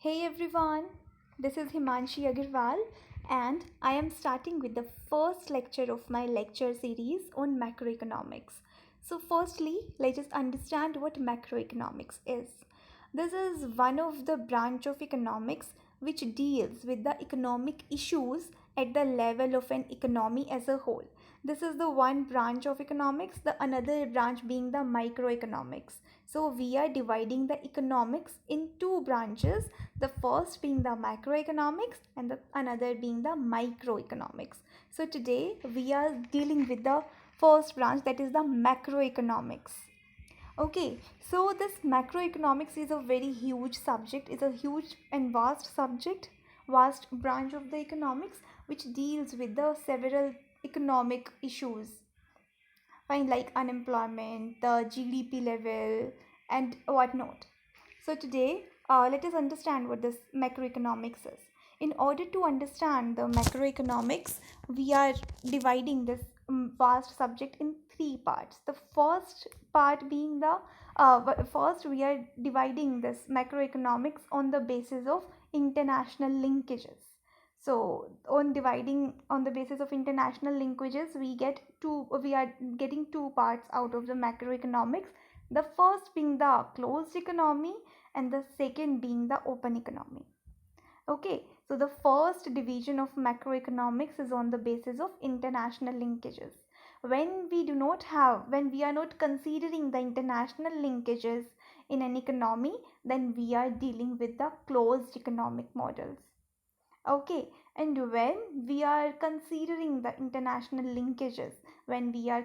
Hey everyone, this is Himanshi Agarwal and I am starting with the first lecture of my lecture series on macroeconomics. So, firstly, let us understand what macroeconomics is. This is one of the branch of economics which deals with the economic issues at the level of an economy as a whole. This is the one branch of economics, the another branch being the microeconomics. So we are dividing the economics in two branches, the first being the macroeconomics and the another being the microeconomics. So today we are dealing with the first branch, that is the macroeconomics. Okay, so this macroeconomics is a very huge subject, is a huge and vast subject, vast branch of the economics which deals with the several economic issues, fine, like unemployment, the GDP level, and whatnot. So today, let us understand what this macroeconomics is. In order to understand the macroeconomics, we are dividing this vast subject in three parts. The first part being first we are dividing this macroeconomics on the basis of international linkages. So on dividing on the basis of international linkages, we are getting two parts out of the macroeconomics. The first being the closed economy and the second being the open economy. Okay, so the first division of macroeconomics is on the basis of international linkages. When we are not considering the international linkages in an economy, then we are dealing with the closed economic models. Okay, and when we are considering the international linkages, when we are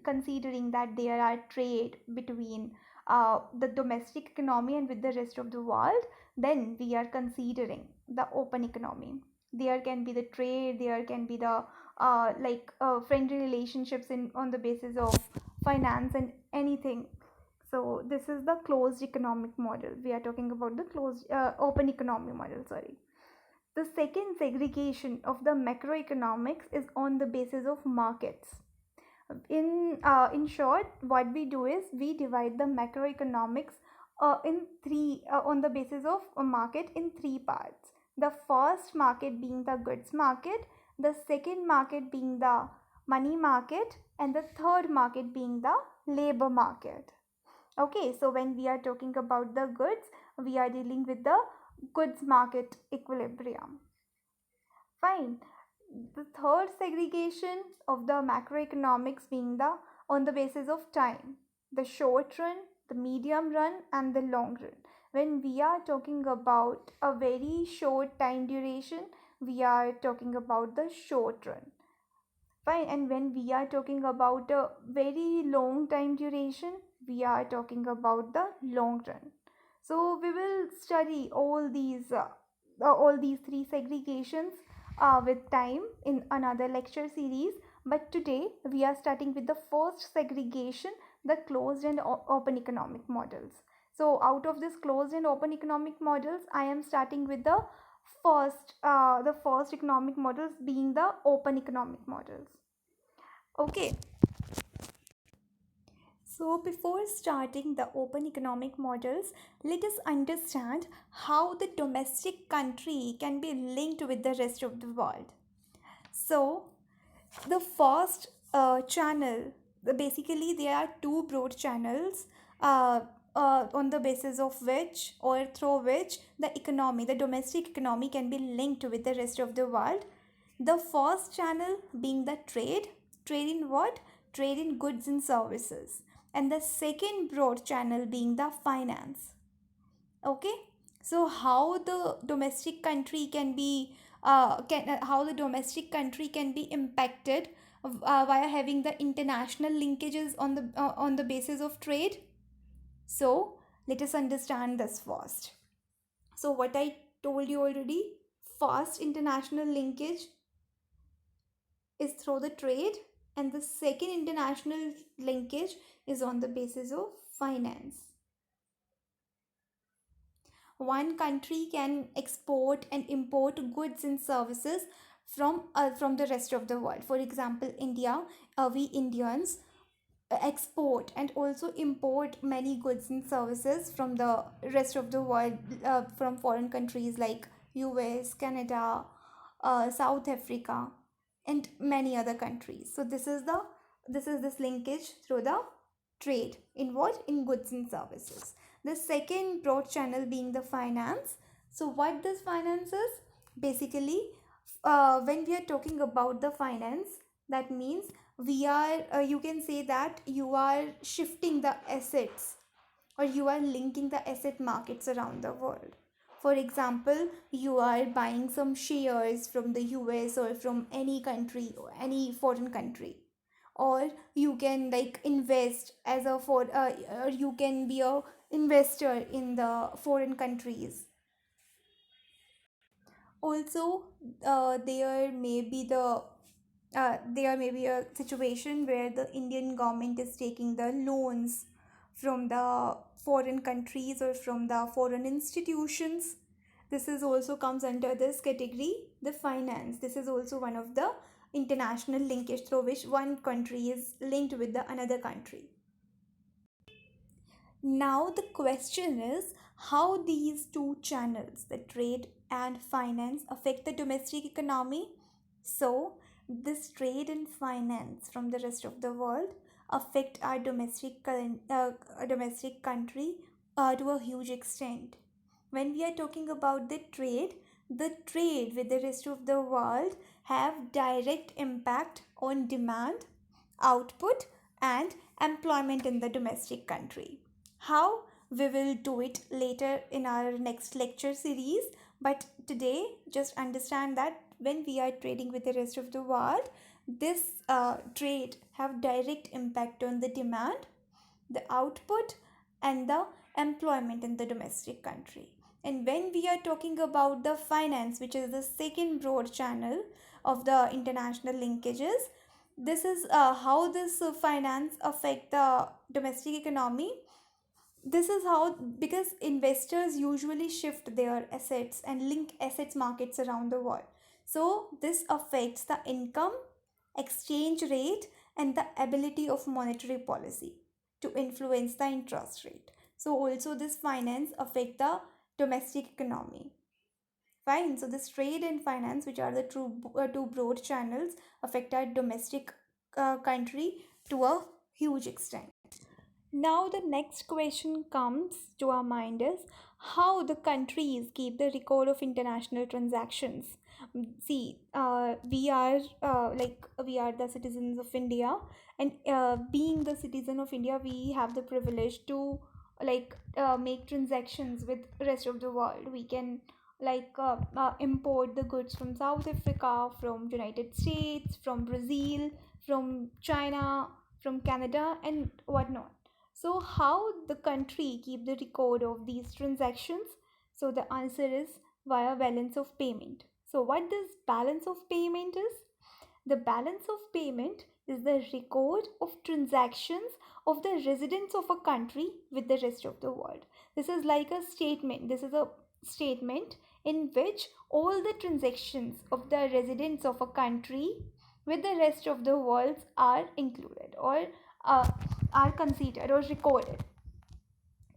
considering that there are trade between the domestic economy and with the rest of the world, then we are considering the open economy. There can be the trade, there can be the friendly relationships in on the basis of finance and anything. So this is the closed economic model. We are talking about the closed open economy model. Sorry. The second segregation of the macroeconomics is on the basis of markets. In short, what we do is we divide the macroeconomics in three on the basis of a market in three parts. The first market being the goods market, the second market being the money market, and the third market being the labor market. Okay, so when we are talking about the goods, we are dealing with the goods market equilibrium. Fine. The third segregation of the macroeconomics being the on the basis of time, the short run, the medium run, and the long run. When we are talking about a very short time duration, we are talking about the short run. Fine. And when we are talking about a very long time duration, we are talking about the long run. So we will study all these three segregations with time in another lecture series. But today we are starting with the first segregation, the closed and open economic models. So out of this closed and open economic models, I am starting with the first economic models being the open economic models. Okay, so before starting the open economic models, let us understand how the domestic country can be linked with the rest of the world. So the first channel, basically there are two broad channels on the basis of which or through which the domestic economy can be linked with the rest of the world. The first channel being the trade in what? Trade in goods and services. And the second broad channel being the finance. Okay, so how the domestic country can be how the domestic country can be impacted via having the international linkages on the basis of trade. So let us understand this first. So what I told you already, first international linkage is through the trade, and the second international linkage is on the basis of finance. One country can export and import goods and services from the rest of the world. For example, India, we Indians, export and also import many goods and services from the rest of the world, from foreign countries like US, Canada, South Africa, and many other countries. So this linkage through the trade in what, in goods and services. The second broad channel being the finance. So what this finance is basically, when we are talking about the finance, that means we are, you can say that you are shifting the assets, or you are linking the asset markets around the world. For example, you are buying some shares from the US or from any country or any foreign country, or you can like invest as a for or you can be a investor in the foreign countries. Also, there may be a situation where the Indian government is taking the loans from the foreign countries or from the foreign institutions. This is also comes under this category, the finance. This is also one of the international linkage through which one country is linked with the another country. Now, the question is how these two channels, the trade and finance, affect the domestic economy. So, this trade and finance from the rest of the world affect our domestic country to a huge extent. When we are talking about the trade with the rest of the world have direct impact on demand, output, and employment in the domestic country. How, we will do it later in our next lecture series, but today just understand that when we are trading with the rest of the world, this trade have direct impact on the demand, the output, and the employment in the domestic country. And when we are talking about the finance, which is the second broad channel of the international linkages, this is how this finance affect the domestic economy. This is how, because investors usually shift their assets and link assets markets around the world. So this affects the income, exchange rate, and the ability of monetary policy to influence the interest rate. So also this finance affect the domestic economy. Fine. So this trade and finance, which are the two broad channels, affect our domestic country to a huge extent. Now, the next question comes to our mind is how the countries keep the record of international transactions. See, we are the citizens of India, and being the citizen of India, we have the privilege to make transactions with rest of the world. We can import the goods from South Africa, from United States, from Brazil, from China, from Canada, and whatnot. So, how the country keep the record of these transactions? So, the answer is via balance of payment. So, what this balance of payment is? The balance of payment is the record of transactions of the residents of a country with the rest of the world. This is like a statement. This is a statement in which all the transactions of the residents of a country with the rest of the world are included, or uh, are considered or recorded.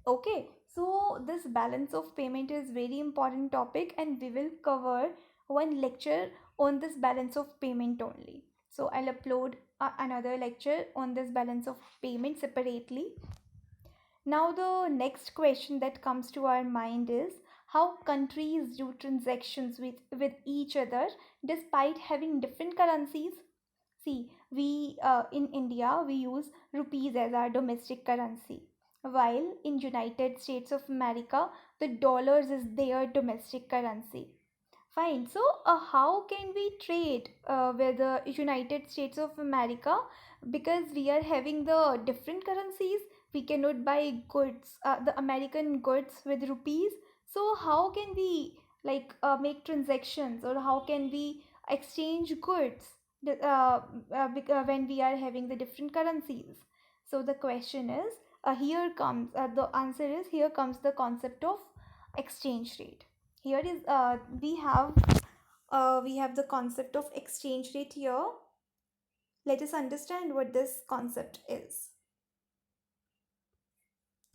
Okay, so this balance of payment is very important topic, and we will cover one lecture on this balance of payment only. So I'll upload another lecture on this balance of payment separately. Now the next question that comes to our mind is how countries do transactions with each other despite having different currencies. See, we in India we use rupees as our domestic currency, while in United States of America the dollars is their domestic currency. Fine. So, how can we trade with the United States of America? Because we are having the different currencies, we cannot buy goods, the American goods with rupees. So, how can we make transactions, or how can we exchange goods when we are having the different currencies? So, the question is, the answer is, here comes the concept of exchange rate. Here is we have the concept of exchange rate here. Let us understand what this concept is.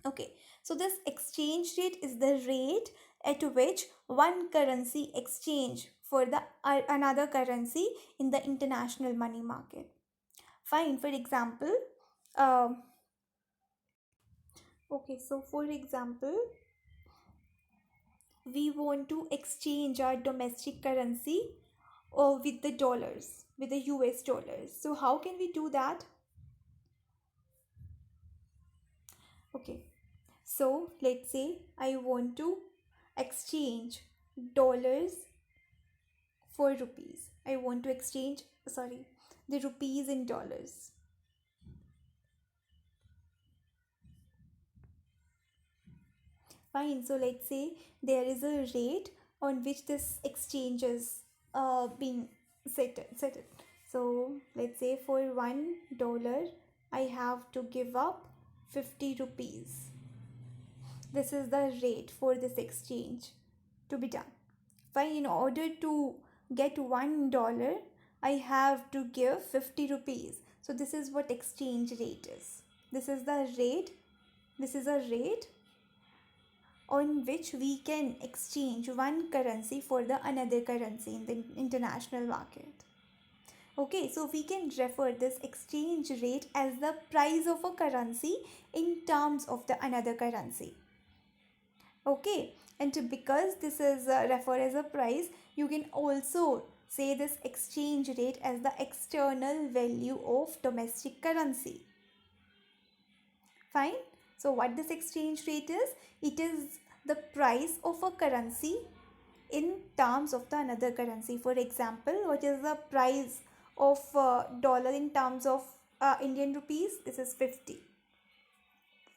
Okay, so this exchange rate is the rate at which one currency exchange for the another currency in the international money market. Fine, for example, um, okay, so for example, we want to exchange our domestic currency with the dollars, with the US dollars. So how can we do that? Okay, so let's say I want to exchange dollars for rupees. I want to exchange, sorry, the rupees in dollars. Fine, so let's say there is a rate on which this exchange is being set. So let's say for $1, I have to give up 50 rupees. This is the rate for this exchange to be done. Fine, in order to get $1, I have to give 50 rupees. So this is what exchange rate is. This is the rate. This is a rate on which we can exchange one currency for the another currency in the international market. Okay, so we can refer this exchange rate as the price of a currency in terms of the another currency. Okay, and because this is referred as a price, you can also say this exchange rate as the external value of domestic currency. Fine. So what this exchange rate is? It is the price of a currency in terms of the another currency. For example, what is the price of dollar in terms of Indian rupees? This is 50.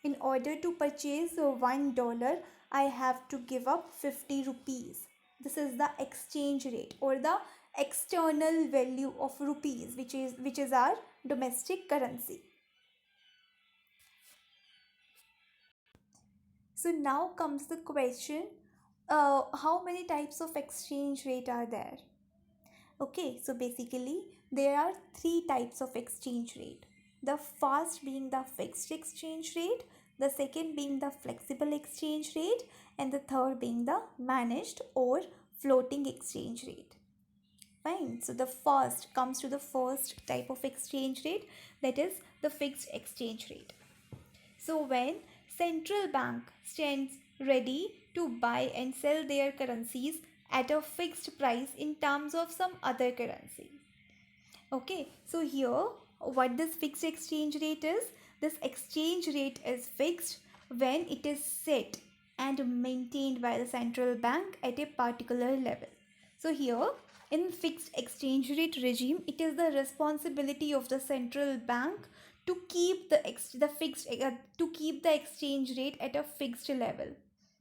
In order to purchase $1, I have to give up 50 rupees. This is the exchange rate or the external value of rupees, which is our domestic currency. So now comes the question, how many types of exchange rate are there? Okay, so basically there are three types of exchange rate. The first being the fixed exchange rate, the second being the flexible exchange rate, and the third being the managed or floating exchange rate. Fine. So the first comes to the first type of exchange rate, that is the fixed exchange rate. So when central bank stands ready to buy and sell their currencies at a fixed price in terms of some other currency. Okay, so here what this fixed exchange rate is? This exchange rate is fixed when it is set and maintained by the central bank at a particular level. So here in fixed exchange rate regime, it is the responsibility of the central bank to keep to keep the exchange rate at a fixed level,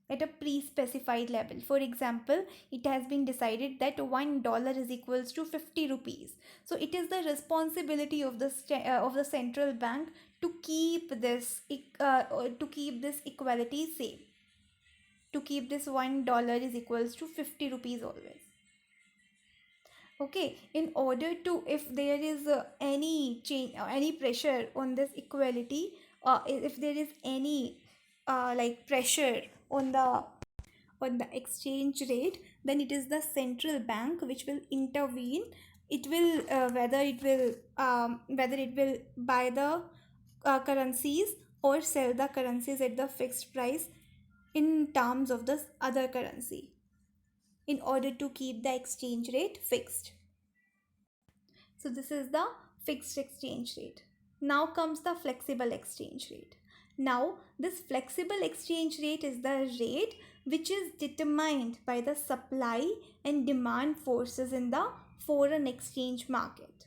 at a pre-specified level. For example, it has been decided that $1 is equals to 50 rupees. So it is the responsibility of the central bank to keep this equality same, to keep this $1 is equals to 50 rupees always. Okay, in order to, if there is any change or any pressure on this equality, if there is any like pressure on the exchange rate, then it is the central bank which will intervene. It will whether it will buy the currencies or sell the currencies at the fixed price in terms of the other currency, in order to keep the exchange rate fixed. So this is the fixed exchange rate. Now comes the flexible exchange rate. Now this flexible exchange rate is the rate which is determined by the supply and demand forces in the foreign exchange market.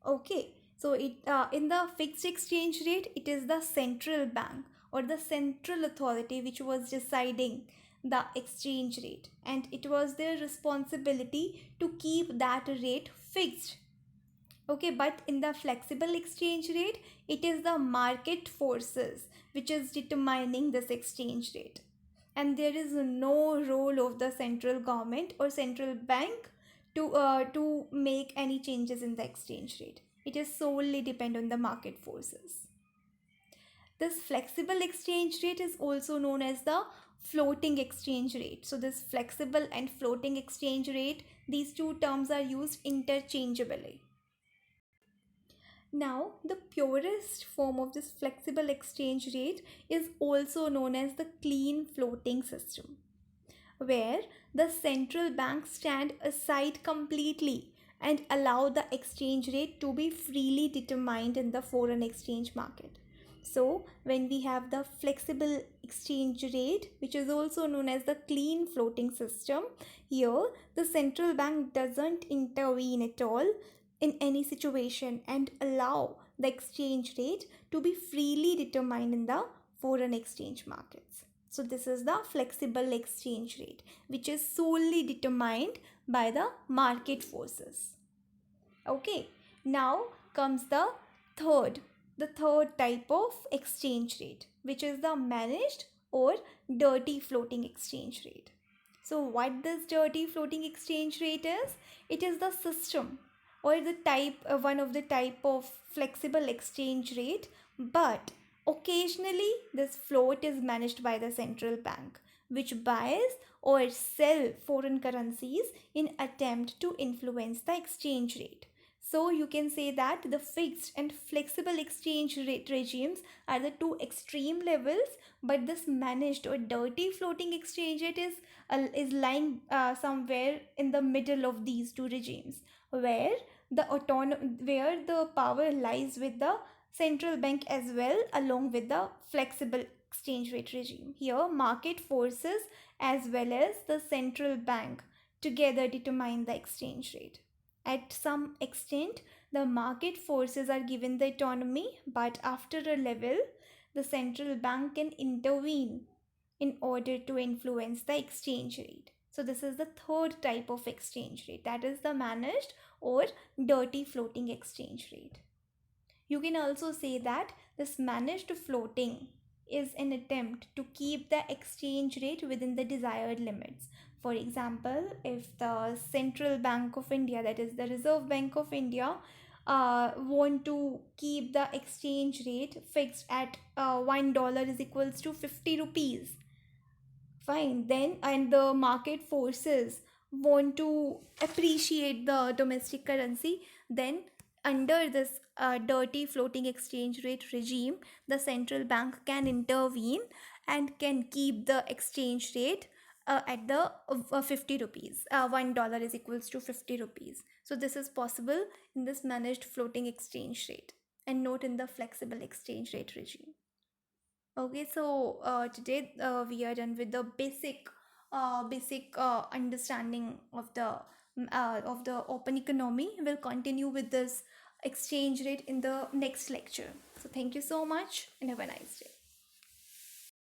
Okay, so in the fixed exchange rate, it is the central bank or the central authority which was deciding the exchange rate, and it was their responsibility to keep that rate fixed. Okay, but in the flexible exchange rate, it is the market forces which is determining this exchange rate, and there is no role of the central government or central bank to make any changes in the exchange rate. It is solely depend on the market forces. This flexible exchange rate is also known as the floating exchange rate. So this flexible and floating exchange rate, these two terms are used interchangeably. Now, the purest form of this flexible exchange rate is also known as the clean floating system, where the central banks stand aside completely and allow the exchange rate to be freely determined in the foreign exchange market. So, when we have the flexible exchange rate, which is also known as the clean floating system, here the central bank doesn't intervene at all in any situation and allow the exchange rate to be freely determined in the foreign exchange markets. So this is the flexible exchange rate, which is solely determined by the market forces. Okay, now comes third, the third type of exchange rate, which is the managed or dirty floating exchange rate. So what this dirty floating exchange rate is? It is the system or the type, one of the type of flexible exchange rate, but occasionally this float is managed by the central bank, which buys or sell foreign currencies in attempt to influence the exchange rate. So you can say that the fixed and flexible exchange rate regimes are the two extreme levels, but this managed or dirty floating exchange rate is lying somewhere in the middle of these two regimes, where where the power lies with the central bank as well, along with the flexible exchange rate regime. Here, market forces as well as the central bank together determine the exchange rate. At some extent, the market forces are given the autonomy, but after a level, the central bank can intervene in order to influence the exchange rate. So, this is the third type of exchange rate, that is the managed or dirty floating exchange rate. You can also say that this managed floating is an attempt to keep the exchange rate within the desired limits. For example, if the Central Bank of India, that is the Reserve Bank of India, want to keep the exchange rate fixed at $1 is equals to 50 rupees, fine, then, and the market forces want to appreciate the domestic currency, then under this dirty floating exchange rate regime, the central bank can intervene and can keep the exchange rate at the 50 rupees. $1 is equals to 50 rupees. So this is possible in this managed floating exchange rate and not in the flexible exchange rate regime. Okay, so today we are done with the basic understanding of the open economy. We'll continue with this exchange rate in the next lecture. So thank you so much and have a nice day.